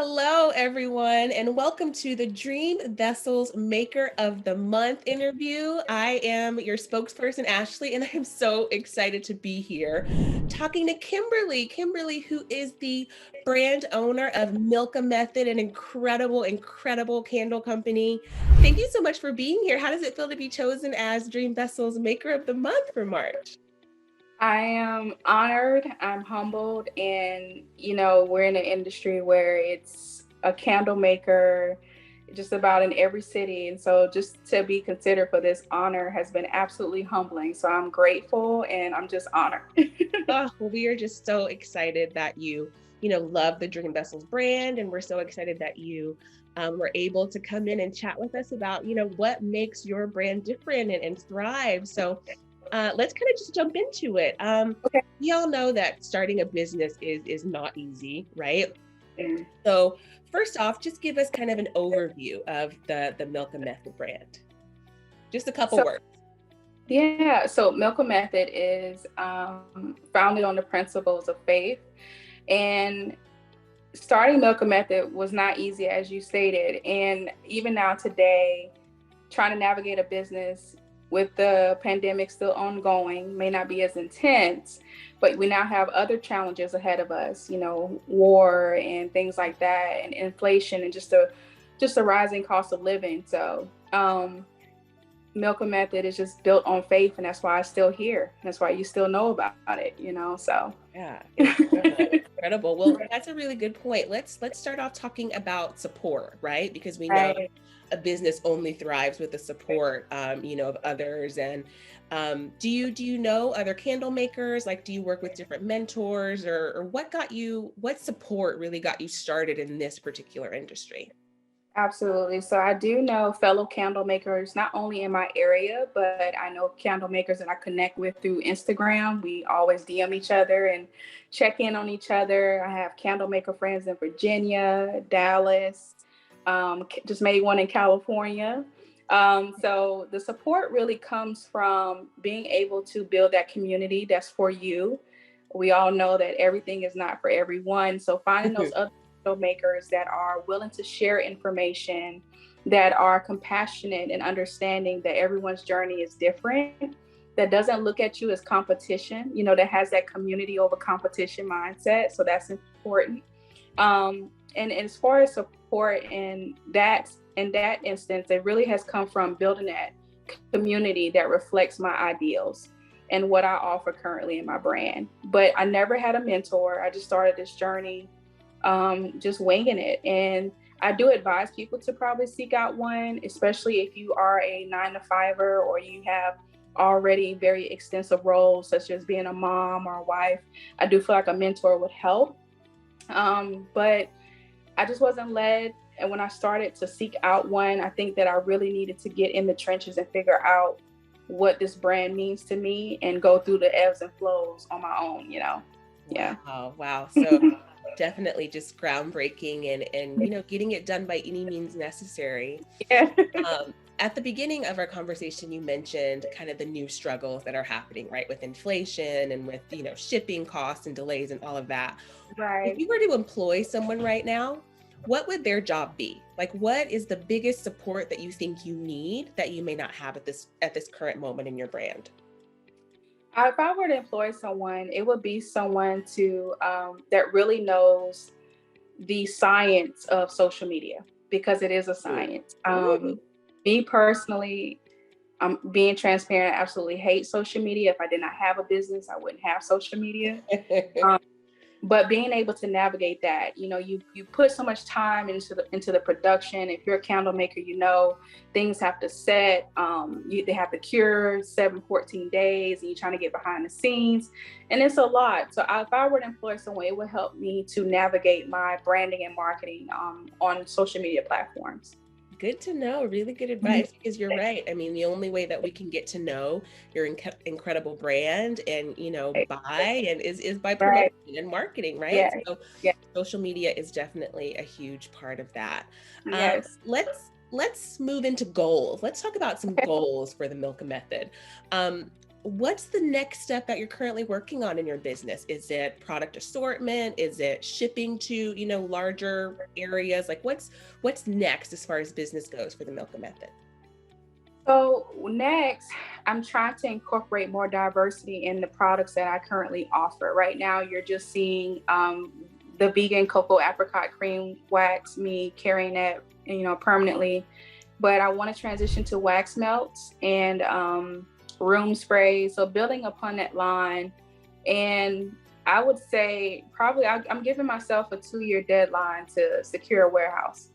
Hello, everyone, and welcome to the Dream Vessels Maker of the Month interview. I am your spokesperson, Ashley, and I'm so excited to be here talking to Kimberly. Kimberly, who is the brand owner of Milka Method, an incredible candle company. Thank you so much for being here. How does it feel to be chosen as Dream Vessels Maker of the Month for March? I am honored, I'm humbled, and we're in an industry where it's a candle maker just about in every city. And so just to be considered for this honor has been absolutely humbling. So I'm grateful and I'm just honored. Oh, well, we are just so excited that you love the Dream Vessels brand, and we're so excited that you were able to come in and chat with us about, what makes your brand different and thrive. So let's kind of just jump into it. Okay. We all know that starting a business is not easy, right? Mm. So first off, just give us kind of an overview of the Milka Method brand. Just a couple So words. yeah, so Milka Method is founded on the principles of faith, and starting Milka Method was not easy, as you stated. And even now today, trying to navigate a business with the pandemic still ongoing may not be as intense, but we now have other challenges ahead of us, war and things like that, and inflation, and just a rising cost of living. So Milka Method is just built on faith, and that's why it's still here. That's why you still know about it. So Yeah, incredible. Well, that's a really good point. Let's start off talking about support, right? Because we know right. a business only thrives with the support, of others. And do you know other candle makers? Like, do you work with different mentors, or what support really got you started in this particular industry? Absolutely. So I do know fellow candle makers, not only in my area, but I know candle makers that I connect with through Instagram. We always DM each other and check in on each other. I have candle maker friends in Virginia, Dallas, just made one in California. So the support really comes from being able to build that community that's for you. We all know that everything is not for everyone. So finding those other makers that are willing to share information, that are compassionate and understanding that everyone's journey is different, that doesn't look at you as competition, that has that community over competition mindset. So that's important. And as far as support in that instance, it really has come from building that community that reflects my ideals and what I offer currently in my brand. But I never had a mentor. I just started this journey just winging it. And I do advise people to probably seek out one, especially if you are a 9 to 5er or you have already very extensive roles, such as being a mom or a wife. I do feel like a mentor would help. But I just wasn't led. And when I started to seek out one, I think that I really needed to get in the trenches and figure out what this brand means to me and go through the ebbs and flows on my own. Yeah. Wow. So definitely just groundbreaking and getting it done by any means necessary. Yeah. At the beginning of our conversation, you mentioned kind of the new struggles that are happening, right, with inflation and with shipping costs and delays and all of that. If Right. you were to employ someone right now, what would their job be? Like, what is the biggest support that you think you need that you may not have at this current moment in your brand? If I were to employ someone, it would be someone to that really knows the science of social media, because it is a science. Ooh. Me personally, I'm being transparent. I absolutely hate social media. If I did not have a business, I wouldn't have social media. Um, but being able to navigate that, you put so much time into the production. If you're a candle maker, things have to set. They have to cure 7-14 days, and you're trying to get behind the scenes, and it's a lot. So if I were to employ someone, it would help me to navigate my branding and marketing on social media platforms. Good to know. Really good Mhm. advice, because you're right. I mean, the only way that we can get to know your incredible brand and, Right. buy and is by promotion Right. and marketing, right? Yeah. So Yeah. social media is definitely a huge part of that. Yes. Let's move into goals. Let's talk about some Okay. goals for the Milka Method. Um, what's the next step that you're currently working on in your business? Is it product assortment? Is it shipping to, larger areas? Like what's next as far as business goes for the Milka Method? So next, I'm trying to incorporate more diversity in the products that I currently offer. Right now, you're just seeing the vegan cocoa apricot cream wax, me carrying that, permanently. But I want to transition to wax melts and room spray. So building upon that line, and I would say probably I'm giving myself a 2-year deadline to secure a warehouse.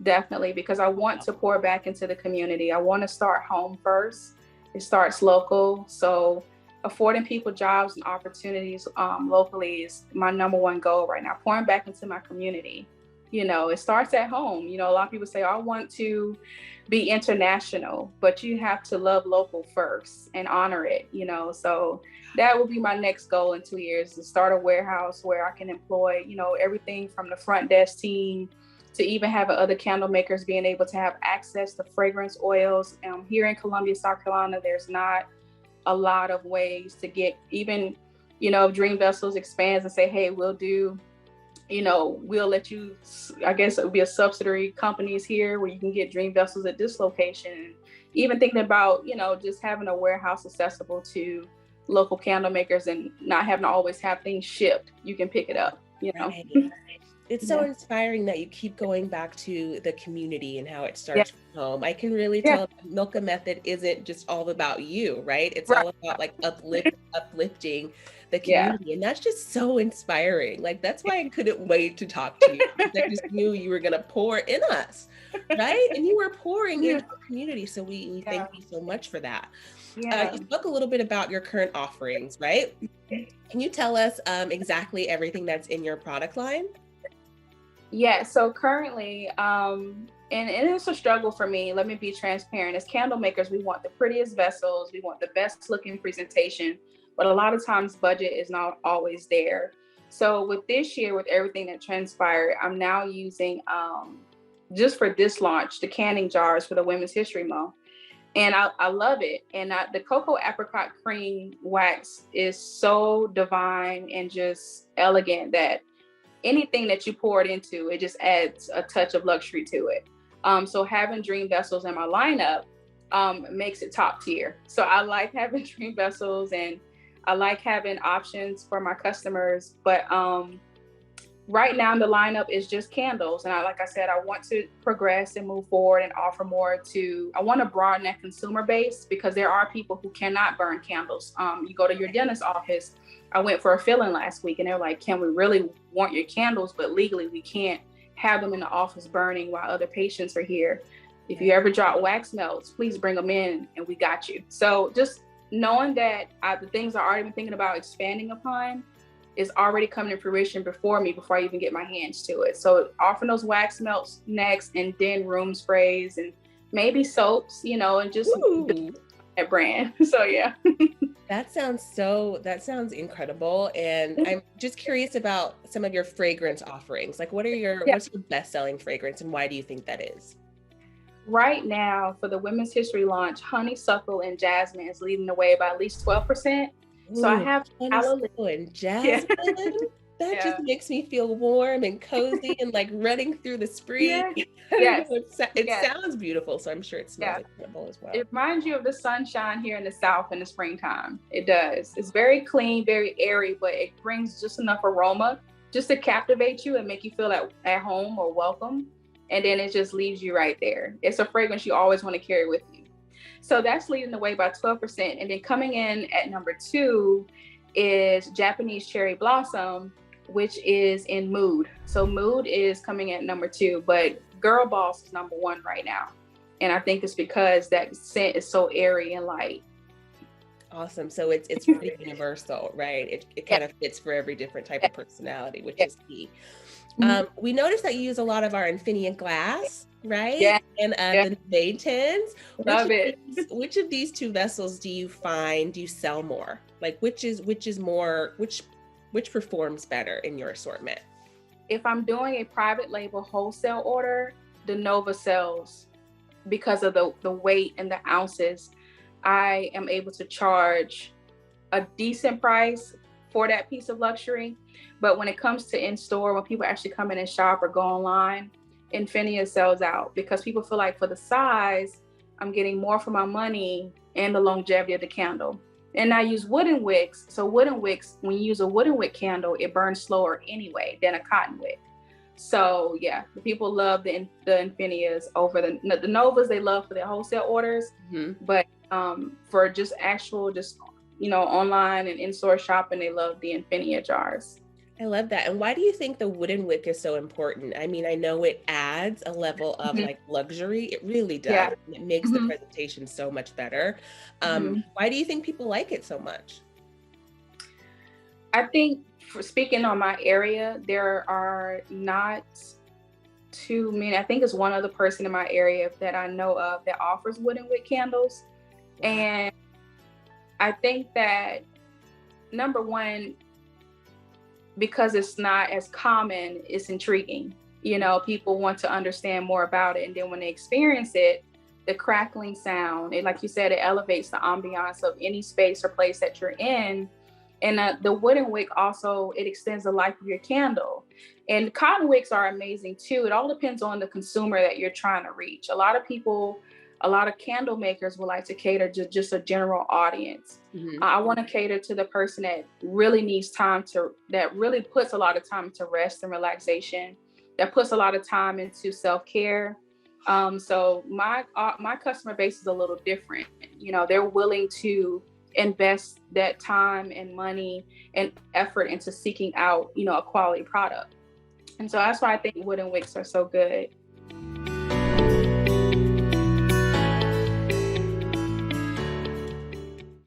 Definitely, because I want to pour back into the community. I want to start home first. It starts local. So affording people jobs and opportunities locally is my number one goal right now. Pouring back into my community. It starts at home. A lot of people say, I want to be international, but you have to love local first and honor it, So that will be my next goal in 2 years, to start a warehouse where I can employ, everything from the front desk team to even having other candle makers being able to have access to fragrance oils. Here in Columbia, South Carolina, there's not a lot of ways to get, even, if Dream Vessels expands and say, hey, we'll do, we'll let you, I guess it would be a subsidiary companies here where you can get Dream Vessels at this location. Even thinking about, just having a warehouse accessible to local candle makers and not having to always have things shipped. You can pick it up, Right. It's so inspiring that you keep going back to the community and how it starts from home. I can really tell that Milka Method isn't just all about you, right? It's Right. all about like uplifting the Yeah. community. And that's just so inspiring. Like that's why I couldn't wait to talk to you, because I just knew you were gonna pour in us, right? And you were pouring Yeah. into the community. So we thank you so much for that. Yeah. You spoke a little bit about your current offerings, right? Can you tell us exactly everything that's in your product line? Yeah, so currently, and it's a struggle for me. Let me be transparent. As candle makers, we want the prettiest vessels, we want the best looking presentation, but a lot of times budget is not always there. So with this year, with everything that transpired, I'm now using just for this launch, the canning jars for the Women's History Month. And I love it. And the cocoa apricot cream wax is so divine and just elegant that anything that you pour it into, it just adds a touch of luxury to it. So having Dream Vessels in my lineup makes it top tier. So I like having Dream Vessels, and I like having options for my customers. But right now the lineup is just candles. And like I said, I want to progress and move forward and offer more I want to broaden that consumer base, because there are people who cannot burn candles. You go to your dentist's office. I went for a fill-in last week and they're like, can we really want your candles? But legally we can't have them in the office burning while other patients are here. If you ever drop wax melts, please bring them in and we got you. So just knowing that the things I already been thinking about expanding upon is already coming to fruition before I even get my hands to it. So offering those wax melts next, and then room sprays and maybe soaps, and just that brand. So yeah. That sounds incredible. And I'm just curious about some of your fragrance offerings. Like what's your best-selling fragrance and why do you think that is? Right now for the Women's History launch, honeysuckle and jasmine is leading the way by at least 12%. So I Ooh, have honeysuckle and Yeah. jasmine. That Yeah. just makes me feel warm and cozy and like running through the spring. Yeah. I don't know, Yes. it Yes. sounds beautiful, so I'm sure it smells Yeah. incredible as well. It reminds you of the sunshine here in the South in the springtime. It does. It's very clean, very airy, but it brings just enough aroma just to captivate you and make you feel at home or welcome. And then it just leaves you right there. It's a fragrance you always want to carry with you. So that's leading the way by 12%. And then coming in at number 2 is Japanese cherry blossom, which is in Mood. So Mood is coming at number 2, but Girl Boss is number 1 right now. And I think it's because that scent is so airy and light. Awesome. So it's pretty universal, right? It kind of fits for every different type of personality, which is key. We noticed that you use a lot of our Infinity glass, right? Yeah. And the Neve tins. Love it. Which of these two vessels do you sell more? Like which performs better in your assortment? If I'm doing a private label wholesale order, the Nova sells because of the weight and the ounces. I am able to charge a decent price for that piece of luxury. But when it comes to in store, when people actually come in and shop or go online, Infinia sells out because people feel like for the size, I'm getting more for my money and the longevity of the candle. And I use wooden wicks. So wooden wicks, when you use a wooden wick candle, it burns slower anyway than a cotton wick. So yeah, the people love the Infinias over the Novas. They love for their wholesale orders, but for just actual, just online and in-store shopping, they love the Infinia jars. I love that. And why do you think the wooden wick is so important? I mean, I know it adds a level of Mhm. like luxury. It really does. Yeah. And it makes the hmm presentation so much better. hmm Why do you think people like it so much? I think, for speaking on my area, there are not too many. I think it's one other person in my area that I know of that offers wooden wick candles. Wow. And I think that, number one, because it's not as common, it's intriguing. People want to understand more about it. And then when they experience it, the crackling sound, and like you said, it elevates the ambiance of any space or place that you're in. And the wooden wick also, it extends the life of your candle. And cotton wicks are amazing too. It all depends on the consumer that you're trying to reach. A lot of people, a lot of candle makers would like to cater to just a general audience. Mhm. I want to cater to the person that really needs time that really puts a lot of time to rest and relaxation, that puts a lot of time into self-care. So my customer base is a little different. They're willing to invest that time and money and effort into seeking out, a quality product. And so that's why I think wooden wicks are so good.